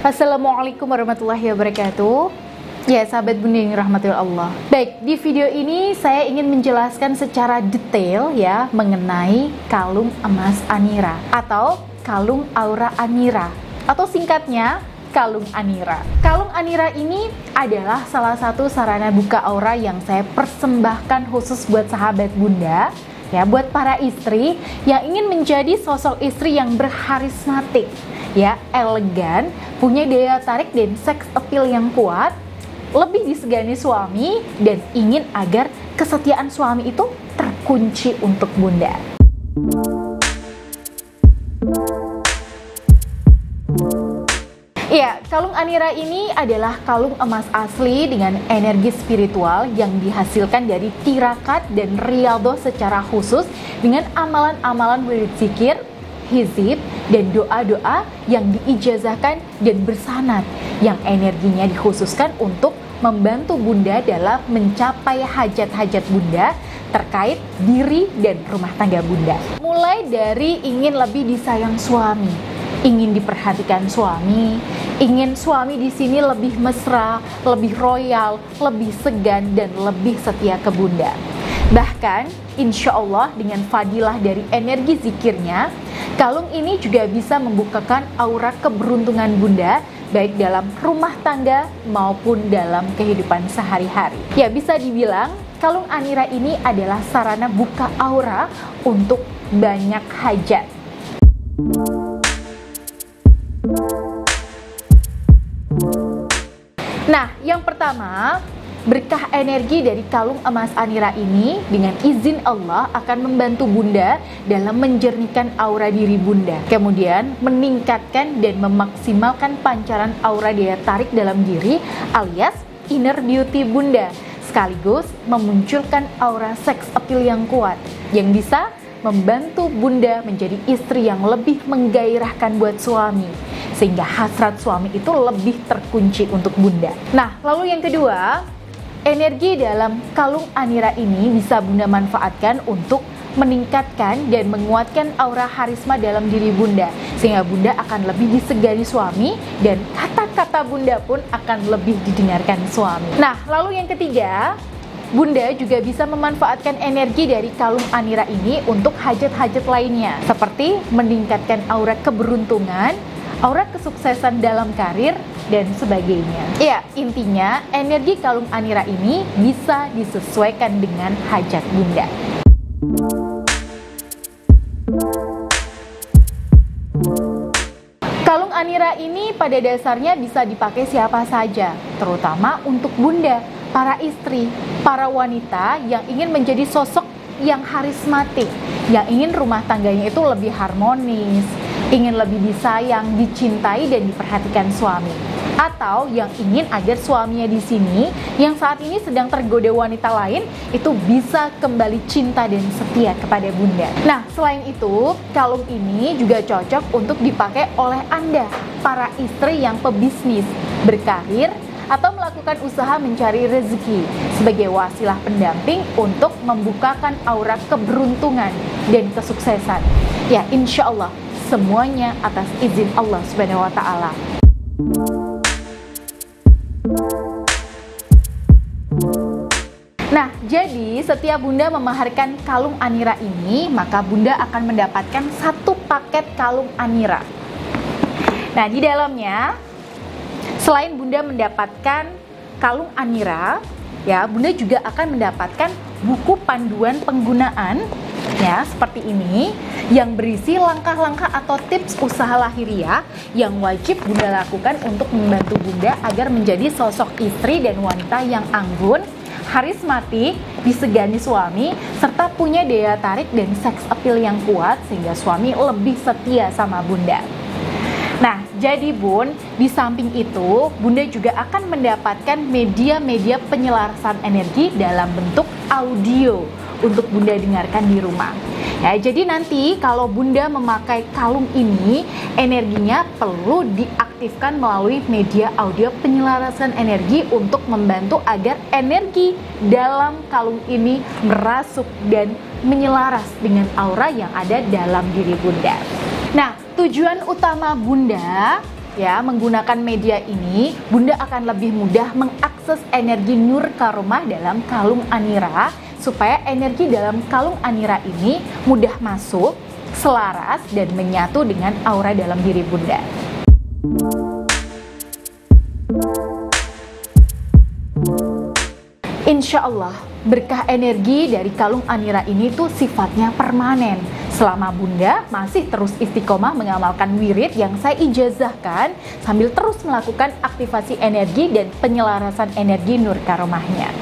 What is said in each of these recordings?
Assalamualaikum warahmatullahi wabarakatuh. Ya, sahabat Bunda yang dirahmati Allah. Baik, di video ini saya ingin menjelaskan secara detail ya mengenai kalung emas Anira atau kalung aura Anira atau singkatnya kalung Anira. Kalung Anira ini adalah salah satu sarana buka aura yang saya persembahkan khusus buat sahabat Bunda. Ya, buat para istri yang ingin menjadi sosok istri yang berharismatik, ya, elegan, punya daya tarik dan seks appeal yang kuat, lebih disegani suami, dan ingin agar kesetiaan suami itu terkunci untuk Bunda. Ya, kalung Anira ini adalah kalung emas asli dengan energi spiritual yang dihasilkan dari tirakat dan riyadhah secara khusus dengan amalan-amalan wirid zikir, hizib, dan doa-doa yang diijazahkan dan bersanad yang energinya dikhususkan untuk membantu Bunda dalam mencapai hajat-hajat Bunda terkait diri dan rumah tangga Bunda. Mulai dari ingin lebih disayang suami, ingin diperhatikan suami, ingin suami di sini lebih mesra, lebih royal, lebih segan, dan lebih setia ke Bunda. Bahkan, insya Allah dengan fadilah dari energi zikirnya, kalung ini juga bisa membukakan aura keberuntungan Bunda, baik dalam rumah tangga maupun dalam kehidupan sehari-hari. Ya, bisa dibilang kalung Anira ini adalah sarana buka aura untuk banyak hajat. Nah, yang pertama, berkah energi dari kalung emas Anira ini dengan izin Allah akan membantu Bunda dalam menjernihkan aura diri Bunda. Kemudian meningkatkan dan memaksimalkan pancaran aura daya tarik dalam diri alias inner beauty Bunda. Sekaligus memunculkan aura seks appeal yang kuat yang bisa membantu Bunda menjadi istri yang lebih menggairahkan buat suami, sehingga hasrat suami itu lebih terkunci untuk Bunda. Nah, lalu yang kedua, energi dalam kalung Anira ini bisa Bunda manfaatkan untuk meningkatkan dan menguatkan aura harisma dalam diri Bunda, sehingga Bunda akan lebih disegani suami dan kata-kata Bunda pun akan lebih didengarkan suami. Nah, lalu yang ketiga, Bunda juga bisa memanfaatkan energi dari kalung Anira ini untuk hajat-hajat lainnya, seperti meningkatkan aura keberuntungan, aura kesuksesan dalam karir, dan sebagainya. Ya, intinya energi kalung Anira ini bisa disesuaikan dengan hajat Bunda. Kalung Anira ini pada dasarnya bisa dipakai siapa saja, terutama untuk Bunda, para istri, para wanita yang ingin menjadi sosok yang harismatik, yang ingin rumah tangganya itu lebih harmonis, ingin lebih disayang, dicintai, dan diperhatikan suami. Atau yang ingin agar suaminya di sini yang saat ini sedang tergoda wanita lain itu bisa kembali cinta dan setia kepada Bunda. Nah, selain itu, kalung ini juga cocok untuk dipakai oleh Anda, para istri yang pebisnis, berkarir, atau melakukan usaha mencari rezeki sebagai wasilah pendamping untuk membukakan aura keberuntungan dan kesuksesan. Ya, insya Allah semuanya atas izin Allah Subhanahu wa Ta'ala. Nah, jadi setiap Bunda memaharkan kalung Anira ini, maka Bunda akan mendapatkan satu paket kalung Anira. Nah, di dalamnya selain Bunda mendapatkan kalung Anira, ya, Bunda juga akan mendapatkan buku panduan penggunaan, ya, seperti ini, yang berisi langkah-langkah atau tips usaha lahiriah yang wajib Bunda lakukan untuk membantu Bunda agar menjadi sosok istri dan wanita yang anggun, harismatik, disegani suami, serta punya daya tarik dan seks appeal yang kuat sehingga suami lebih setia sama Bunda. Nah, jadi Bun, di samping itu, Bunda juga akan mendapatkan media-media penyelarasan energi dalam bentuk audio untuk Bunda dengarkan di rumah. Ya, jadi nanti kalau Bunda memakai kalung ini, energinya perlu diaktifkan melalui media audio penyelarasan energi untuk membantu agar energi dalam kalung ini merasuk dan menyelaras dengan aura yang ada dalam diri Bunda. Nah, tujuan utama Bunda ya menggunakan media ini, Bunda akan lebih mudah mengakses energi nur karomah dalam kalung Anira, supaya energi dalam kalung Anira ini mudah masuk, selaras, dan menyatu dengan aura dalam diri Bunda. Insya Allah, berkah energi dari kalung Anira ini tuh sifatnya permanen. Selama Bunda masih terus istiqomah mengamalkan wirid yang saya ijazahkan, sambil terus melakukan aktivasi energi dan penyelarasan energi nur karomahnya.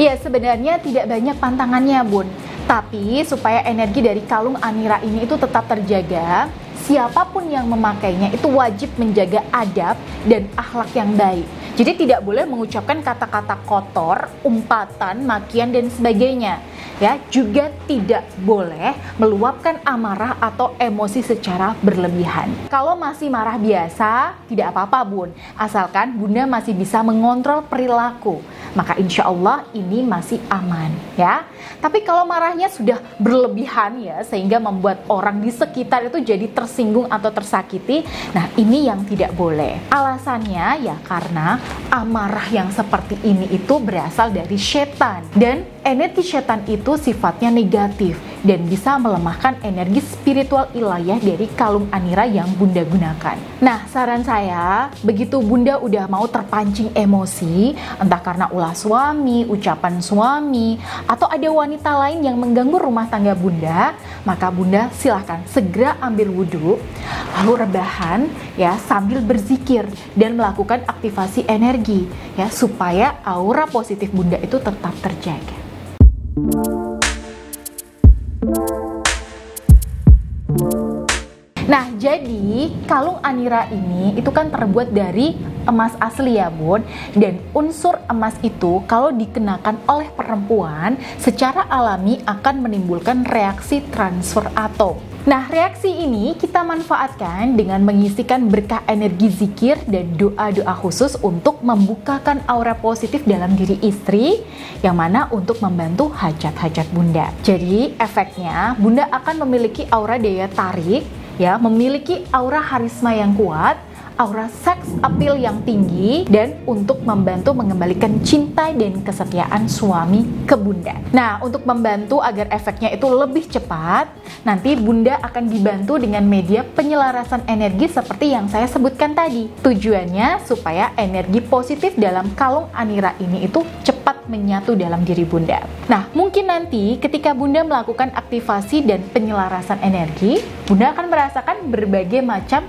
Ya, sebenarnya tidak banyak pantangannya, Bun. Tapi supaya energi dari kalung Anira ini itu tetap terjaga, siapapun yang memakainya itu wajib menjaga adab dan akhlak yang baik. Jadi tidak boleh mengucapkan kata-kata kotor, umpatan, makian, dan sebagainya. Ya, juga tidak boleh meluapkan amarah atau emosi secara berlebihan. Kalau masih marah biasa, tidak apa-apa, Bun. Asalkan Bunda masih bisa mengontrol perilaku, maka insya Allah ini masih aman, ya. Tapi kalau marahnya sudah berlebihan, ya, sehingga membuat orang di sekitar itu jadi tersinggung atau tersakiti, nah ini yang tidak boleh. Alasannya ya karena amarah yang seperti ini itu berasal dari setan, dan energi setan itu sifatnya negatif dan bisa melemahkan energi spiritual ilahiyah dari kalung Anira yang Bunda gunakan. Nah, saran saya, begitu Bunda udah mau terpancing emosi, entah karena ulah suami, ucapan suami, atau ada wanita lain yang mengganggu rumah tangga Bunda, maka Bunda silahkan segera ambil wudhu, lalu rebahan, ya, sambil berzikir dan melakukan aktivasi energi, ya, supaya aura positif Bunda itu tetap terjaga. Nah, jadi kalung Anira ini itu kan terbuat dari emas asli, ya, Bun. Dan unsur emas itu kalau dikenakan oleh perempuan secara alami akan menimbulkan reaksi transfer atom. Nah, reaksi ini kita manfaatkan dengan mengisikan berkah energi zikir dan doa-doa khusus untuk membukakan aura positif dalam diri istri, yang mana untuk membantu hajat-hajat Bunda. Jadi, efeknya Bunda akan memiliki aura daya tarik, ya, memiliki aura harisma yang kuat, aura seks appeal yang tinggi, dan untuk membantu mengembalikan cinta dan kesetiaan suami ke Bunda. Nah, untuk membantu agar efeknya itu lebih cepat, nanti Bunda akan dibantu dengan media penyelarasan energi seperti yang saya sebutkan tadi. Tujuannya supaya energi positif dalam kalung Anira ini itu cepat menyatu dalam diri Bunda. Nah, mungkin nanti ketika Bunda melakukan aktivasi dan penyelarasan energi, Bunda akan merasakan berbagai macam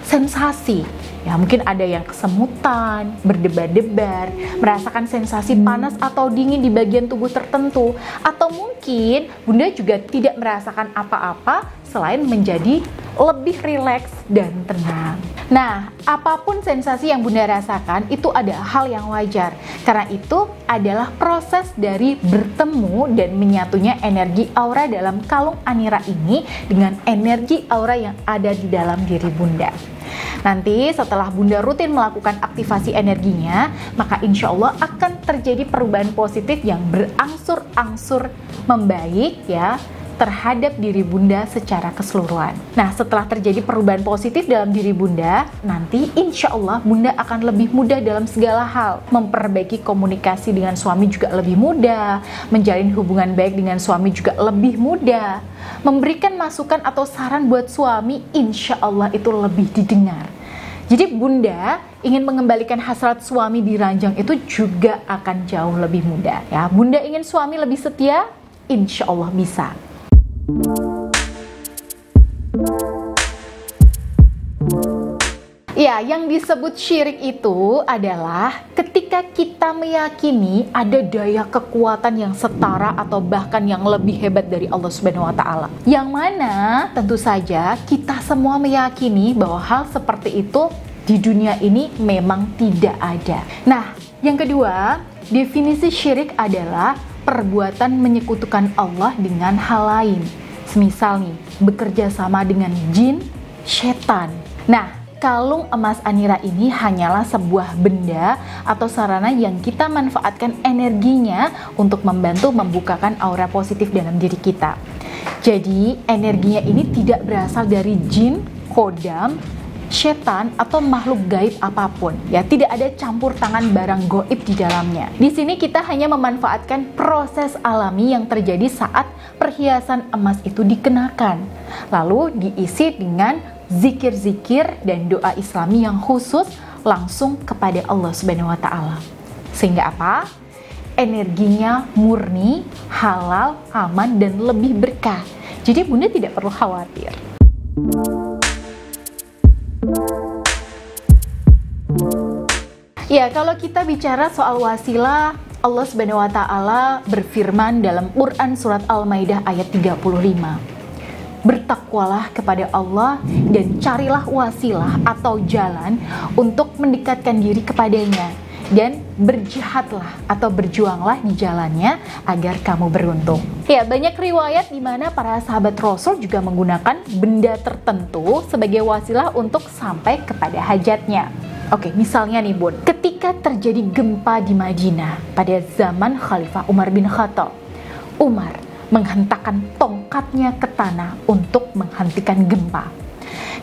sensasi, ya, mungkin ada yang kesemutan, berdebar-debar, merasakan sensasi panas atau dingin di bagian tubuh tertentu, atau mungkin Bunda juga tidak merasakan apa-apa selain menjadi lebih rileks dan tenang. Nah, apapun sensasi yang Bunda rasakan itu ada hal yang wajar, karena itu adalah proses dari bertemu dan menyatunya energi aura dalam kalung Anira ini dengan energi aura yang ada di dalam diri Bunda. Nanti setelah Bunda rutin melakukan aktivasi energinya, maka insya Allah akan terjadi perubahan positif yang berangsur-angsur membaik, ya, terhadap diri Bunda secara keseluruhan. Nah, setelah terjadi perubahan positif dalam diri Bunda, nanti insya Allah Bunda akan lebih mudah dalam segala hal. Memperbaiki komunikasi dengan suami juga lebih mudah, menjalin hubungan baik dengan suami juga lebih mudah, memberikan masukan atau saran buat suami insya Allah itu lebih didengar. Jadi Bunda ingin mengembalikan hasrat suami di ranjang itu juga akan jauh lebih mudah, ya. Bunda ingin suami lebih setia, insya Allah bisa. Ya, yang disebut syirik itu adalah ketika kita meyakini ada daya kekuatan yang setara atau bahkan yang lebih hebat dari Allah Subhanahu wa Ta'ala. Yang mana tentu saja kita semua meyakini bahwa hal seperti itu di dunia ini memang tidak ada. Nah, yang kedua, definisi syirik adalah perbuatan menyekutukan Allah dengan hal lain. Semisal nih, bekerja sama dengan jin, setan. Nah, kalung emas Anira ini hanyalah sebuah benda atau sarana yang kita manfaatkan energinya untuk membantu membukakan aura positif dalam diri kita. Jadi energinya ini tidak berasal dari jin, kodam, setan atau makhluk gaib apapun. Ya, tidak ada campur tangan barang gaib di dalamnya. Di sini kita hanya memanfaatkan proses alami yang terjadi saat perhiasan emas itu dikenakan. Lalu diisi dengan zikir-zikir dan doa Islami yang khusus langsung kepada Allah Subhanahu wa taala. Sehingga apa? Energinya murni, halal, aman dan lebih berkah. Jadi Bunda tidak perlu khawatir. Ya, kalau kita bicara soal wasilah, Allah Subhanahu wa taala berfirman dalam Quran surat Al-Maidah ayat 35. Bertakwalah kepada Allah dan carilah wasilah atau jalan untuk mendekatkan diri kepadanya, dan berjihadlah atau berjuanglah di jalannya agar kamu beruntung. Ya, banyak riwayat di mana para sahabat Rasul juga menggunakan benda tertentu sebagai wasilah untuk sampai kepada hajatnya. Oke, misalnya nih Bun, ketika terjadi gempa di Madinah pada zaman Khalifah Umar bin Khattab, Umar menghentakkan tongkatnya ke tanah untuk menghentikan gempa.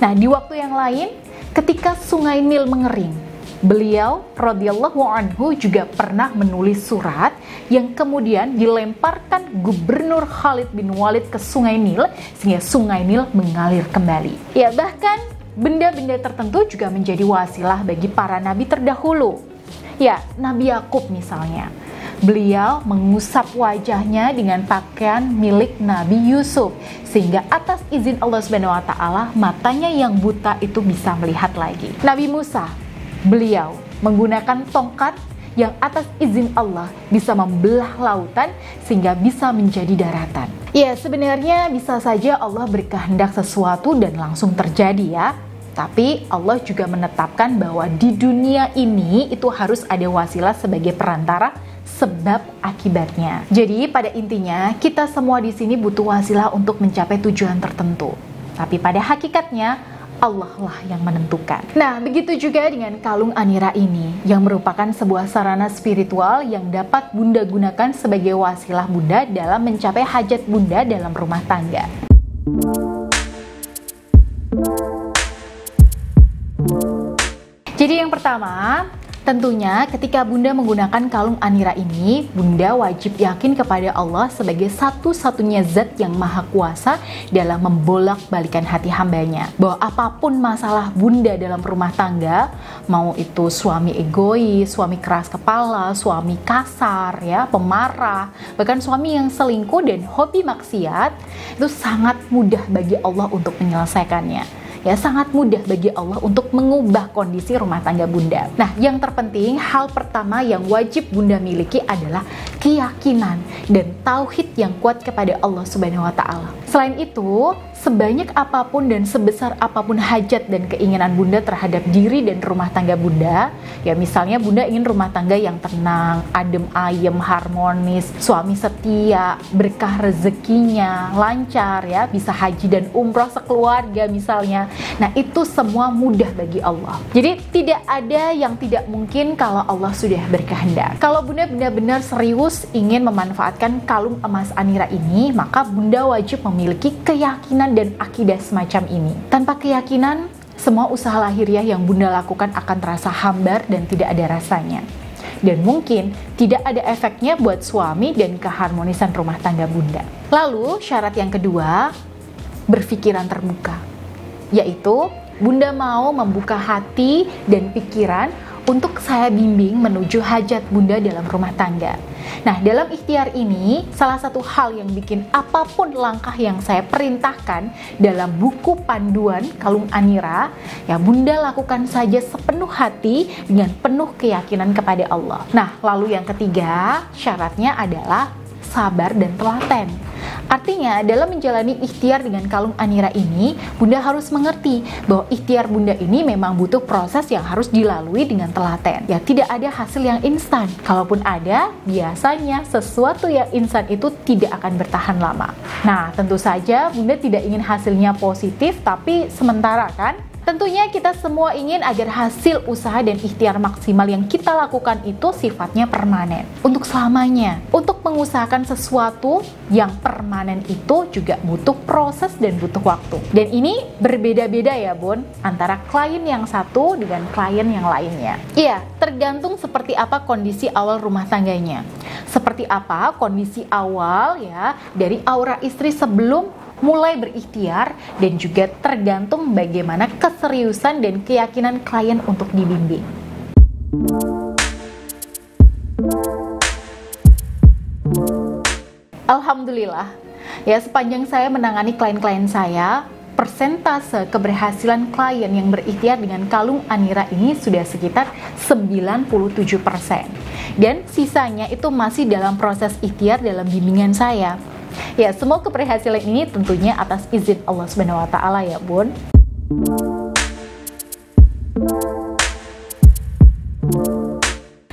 Nah, di waktu yang lain, ketika sungai Nil mengering, beliau radhiyallahu anhu juga pernah menulis surat yang kemudian dilemparkan Gubernur Khalid bin Walid ke sungai Nil sehingga sungai Nil mengalir kembali. Ya, bahkan benda-benda tertentu juga menjadi wasilah bagi para nabi terdahulu. Ya, Nabi Yakub misalnya. Beliau mengusap wajahnya dengan pakaian milik Nabi Yusuf sehingga atas izin Allah Subhanahu wa taala matanya yang buta itu bisa melihat lagi. Nabi Musa, beliau menggunakan tongkat yang atas izin Allah bisa membelah lautan sehingga bisa menjadi daratan. Ya, sebenarnya bisa saja Allah berkehendak sesuatu dan langsung terjadi ya. Tapi Allah juga menetapkan bahwa di dunia ini itu harus ada wasilah sebagai perantara sebab akibatnya. Jadi pada intinya kita semua di sini butuh wasilah untuk mencapai tujuan tertentu. Tapi pada hakikatnya Allah lah yang menentukan. Nah, begitu juga dengan kalung Anira ini yang merupakan sebuah sarana spiritual yang dapat Bunda gunakan sebagai wasilah Bunda dalam mencapai hajat Bunda dalam rumah tangga. Jadi yang pertama, tentunya ketika Bunda menggunakan kalung Anira ini, Bunda wajib yakin kepada Allah sebagai satu-satunya zat yang maha kuasa dalam membolak-balikan hati hambanya. Bahwa apapun masalah Bunda dalam rumah tangga, mau itu suami egois, suami keras kepala, suami kasar, ya, pemarah, bahkan suami yang selingkuh dan hobi maksiat, itu sangat mudah bagi Allah untuk menyelesaikannya. Ya, sangat mudah bagi Allah untuk mengubah kondisi rumah tangga Bunda. Nah, yang terpenting, hal pertama yang wajib Bunda miliki adalah keyakinan dan tauhid yang kuat kepada Allah Subhanahu wa taala. Selain itu, sebanyak apapun dan sebesar apapun hajat dan keinginan Bunda terhadap diri dan rumah tangga Bunda, ya misalnya Bunda ingin rumah tangga yang tenang, adem ayem, harmonis, suami setia, berkah rezekinya, lancar ya, bisa haji dan umroh sekeluarga misalnya. Nah, itu semua mudah bagi Allah. Jadi tidak ada yang tidak mungkin kalau Allah sudah berkehendak. Kalau Bunda benar-benar serius ingin memanfaatkan kalung emas Anira ini, maka Bunda wajib memiliki keyakinan dan akidah semacam ini. Tanpa keyakinan, semua usaha lahiriah yang Bunda lakukan akan terasa hambar dan tidak ada rasanya. Dan mungkin tidak ada efeknya buat suami dan keharmonisan rumah tangga Bunda. Lalu syarat yang kedua, berpikiran terbuka. Yaitu Bunda mau membuka hati dan pikiran untuk saya bimbing menuju hajat Bunda dalam rumah tangga. Nah, dalam ikhtiar ini, salah satu hal yang bikin apapun langkah yang saya perintahkan dalam buku panduan kalung Anira, ya Bunda lakukan saja sepenuh hati dengan penuh keyakinan kepada Allah. Nah, lalu yang ketiga, syaratnya adalah sabar dan telaten. Artinya, dalam menjalani ikhtiar dengan kalung Anira ini, Bunda harus mengerti bahwa ikhtiar Bunda ini memang butuh proses yang harus dilalui dengan telaten. Ya, tidak ada hasil yang instan. Kalaupun ada, biasanya sesuatu yang instan itu tidak akan bertahan lama. Nah, tentu saja Bunda tidak ingin hasilnya positif, tapi sementara kan? Tentunya kita semua ingin agar hasil usaha dan ikhtiar maksimal yang kita lakukan itu sifatnya permanen, untuk selamanya. Untuk mengusahakan sesuatu yang permanen itu juga butuh proses dan butuh waktu. Dan ini berbeda-beda ya Bun, antara klien yang satu dengan klien yang lainnya. Iya, tergantung seperti apa kondisi awal rumah tangganya. Seperti apa kondisi awal ya dari aura istri sebelum mulai berikhtiar, dan juga tergantung bagaimana keseriusan dan keyakinan klien untuk dibimbing. Alhamdulillah, ya sepanjang saya menangani klien-klien saya, persentase keberhasilan klien yang berikhtiar dengan kalung Anira ini sudah sekitar 97%. Dan sisanya itu masih dalam proses ikhtiar dalam bimbingan saya. Ya, semua keberhasilan ini tentunya atas izin Allah Subhanahu wa taala ya, Bun.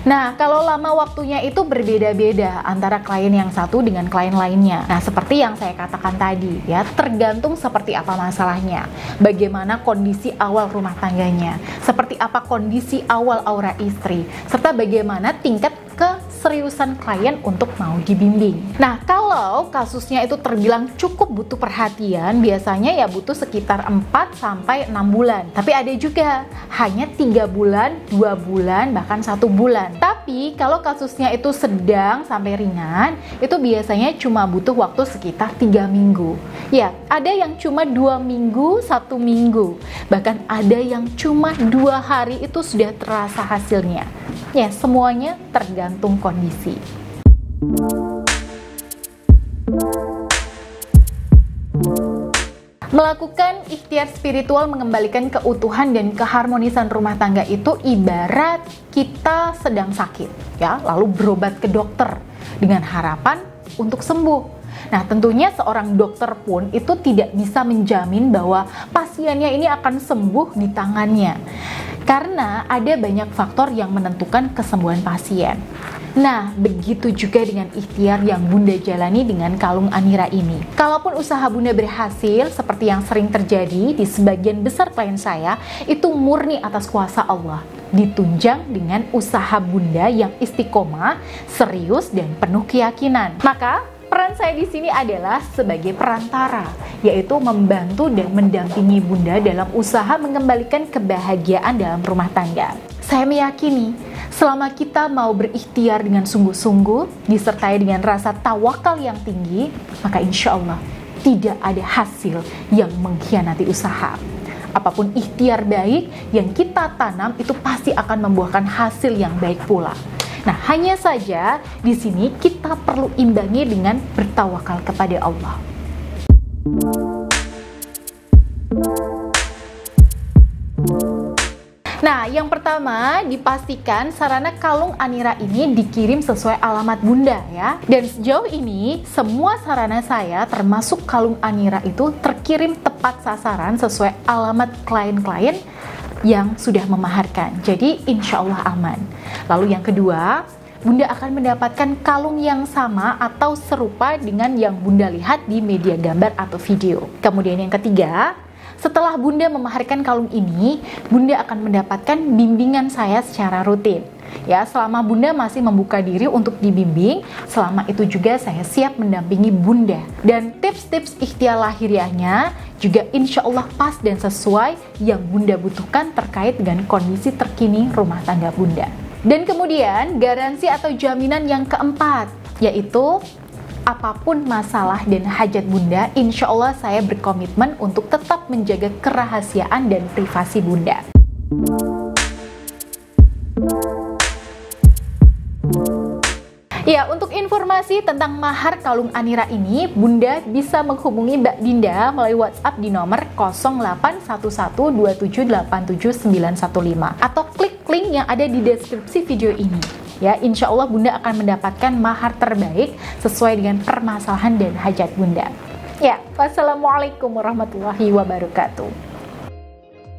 Nah, kalau lama waktunya itu berbeda-beda antara klien yang satu dengan klien lainnya. Nah, seperti yang saya katakan tadi, ya, tergantung seperti apa masalahnya, bagaimana kondisi awal rumah tangganya, seperti apa kondisi awal aura istri, serta bagaimana tingkat keseriusan klien untuk mau dibimbing. Nah, kalau kasusnya itu terbilang cukup butuh perhatian, biasanya ya butuh sekitar 4-6 bulan. Tapi ada juga hanya 3 bulan, 2 bulan, bahkan 1 bulan. Tapi kalau kasusnya itu sedang sampai ringan, itu biasanya cuma butuh waktu sekitar 3 minggu. Ya, ada yang cuma 2 minggu, 1 minggu. Bahkan ada yang cuma 2 hari itu sudah terasa hasilnya. Ya, semuanya tergantung kondisi. Melakukan ikhtiar spiritual mengembalikan keutuhan dan keharmonisan rumah tangga itu ibarat kita sedang sakit, ya, lalu berobat ke dokter dengan harapan untuk sembuh. Nah, tentunya seorang dokter pun itu tidak bisa menjamin bahwa pasiennya ini akan sembuh di tangannya, karena ada banyak faktor yang menentukan kesembuhan pasien. Nah, begitu juga dengan ikhtiar yang Bunda jalani dengan kalung Anira ini. Kalaupun usaha Bunda berhasil, seperti yang sering terjadi di sebagian besar klien saya, itu murni atas kuasa Allah, ditunjang dengan usaha Bunda yang istiqomah, serius, dan penuh keyakinan. Maka, peran saya di sini adalah sebagai perantara, yaitu membantu dan mendampingi Bunda dalam usaha mengembalikan kebahagiaan dalam rumah tangga. Saya meyakini, selama kita mau berikhtiar dengan sungguh-sungguh, disertai dengan rasa tawakal yang tinggi, maka insya Allah tidak ada hasil yang mengkhianati usaha. Apapun ikhtiar baik yang kita tanam itu pasti akan membuahkan hasil yang baik pula. Nah, hanya saja di sini kita perlu imbangi dengan bertawakal kepada Allah. Nah, yang pertama, dipastikan sarana kalung Anira ini dikirim sesuai alamat Bunda ya. Dan sejauh ini, semua sarana saya termasuk kalung Anira itu terkirim tepat sasaran sesuai alamat klien-klien yang sudah memaharkan. Jadi, insya Allah aman. Lalu yang kedua, Bunda akan mendapatkan kalung yang sama atau serupa dengan yang Bunda lihat di media gambar atau video. Kemudian yang ketiga, setelah Bunda memaharkan kalung ini, Bunda akan mendapatkan bimbingan saya secara rutin. Ya, selama Bunda masih membuka diri untuk dibimbing, selama itu juga saya siap mendampingi Bunda. Dan tips-tips ikhtiar lahiriahnya juga insya Allah pas dan sesuai yang Bunda butuhkan terkait dengan kondisi terkini rumah tangga Bunda. Dan kemudian garansi atau jaminan yang keempat, yaitu apapun masalah dan hajat Bunda, insya Allah saya berkomitmen untuk tetap menjaga kerahasiaan dan privasi Bunda. Ya, untuk informasi tentang mahar kalung Anira ini, Bunda bisa menghubungi Mbak Dinda melalui WhatsApp di nomor 081127879115 atau klik link yang ada di deskripsi video ini. Ya, insya Allah Bunda akan mendapatkan mahar terbaik sesuai dengan permasalahan dan hajat Bunda. Ya, wassalamualaikum warahmatullahi wabarakatuh.